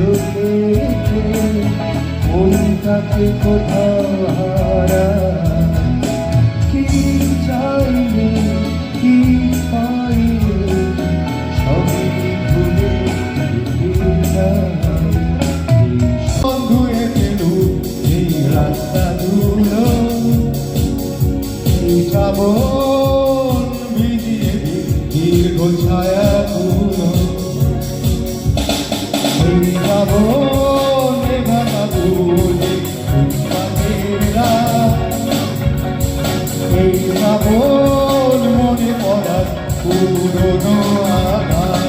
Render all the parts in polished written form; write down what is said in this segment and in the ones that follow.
রেখে মনটাকে কোথাও হারা, কি চাইনি কি পাইনি সবই ভুলে বন্ধু গেল এই রাস্তা ধুলো, এই শ্রাবণ ভিজিয়ে দীর্ঘ ছায়া ধুলো, এই শ্রাবণ মেঘানা ধুলে ফুটপাতেরা, এই শ্রাবণ মনে পড়ার পুরনো আঘাত।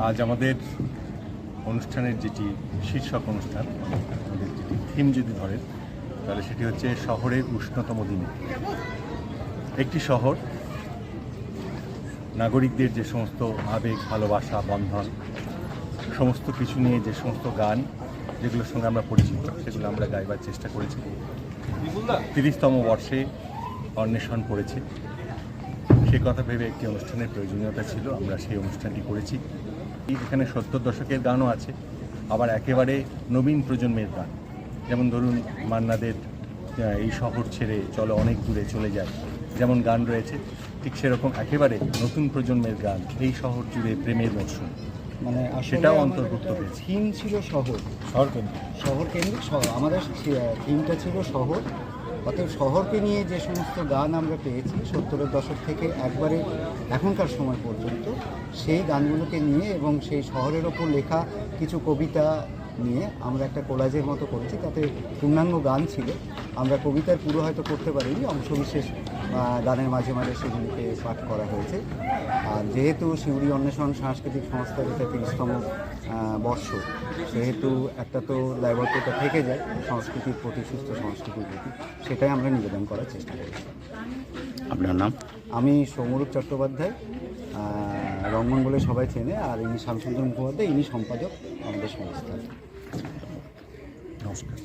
আজ আমাদের অনুষ্ঠানের যেটি শীর্ষক অনুষ্ঠান, আমাদের যেটি থিম যদি ধরেন তাহলে সেটি হচ্ছে শহরের উষ্ণতম দিনে। একটি শহর নাগরিকদের যে সমস্ত আবেগ, ভালোবাসা, বন্ধন, সমস্ত কিছু নিয়ে যে সমস্ত গান যেগুলোর সঙ্গে আমরা পরিচিত, সেগুলো আমরা গাইবার চেষ্টা করেছি। 30তম বর্ষে অন্বেষণ পড়েছে, সে কথা ভেবে একটি অনুষ্ঠানের প্রয়োজনীয়তা ছিল, আমরা সেই অনুষ্ঠানটি করেছি। এখানে 70 দশকের গানও আছে, আবার একেবারে নবীন প্রজন্মের গান, যেমন ধরুন মান্নাদের এই শহর ছেড়ে চলো অনেক দূরে চলে যায় যেমন গান রয়েছে, ঠিক সেরকম একেবারে নতুন প্রজন্মের গান, এই শহর জুড়ে প্রেমের মরশুম, মানে সেটাও অন্তর্ভুক্ত হয়েছে। থিম ছিল শহর কেন্দ্রিক। আমাদের থিমটা ছিল শহর, অতএব শহরকে নিয়ে যে সমস্ত গান আমরা পেয়েছি 70-এর দশক থেকে একবারে এখনকার সময় পর্যন্ত, সেই গানগুলোকে নিয়ে এবং সেই শহরের ওপর লেখা কিছু কবিতা নিয়ে আমরা একটা কোলাজের মতো করেছি। তাতে পূর্ণাঙ্গ গান ছিল, আমরা কবিতার পুরো হয়তো করতে পারিনি, অংশবিশেষ গানের মাঝে মাঝে সেগুলিকে পাঠ করা হয়েছে। আর যেহেতু সিউড়ি অন্বেষণ সাংস্কৃতিক সংস্থার এটা 30তম বর্ষ, সেহেতু একটা তো দায়বদ্ধতা থেকে যায় সংস্কৃতির প্রতি, সুস্থ সংস্কৃতির প্রতি, সেটাই আমরা নিবেদন করার চেষ্টা করি। আপনার নাম? আমি সৌম্যরূপ চট্টোপাধ্যায়, রঙ্গন বলে সবাই চেনে, আর ইনি শামসুন্দর মুখোপাধ্যায়, ইনি সম্পাদক আমাদের সংস্থার। নমস্কার।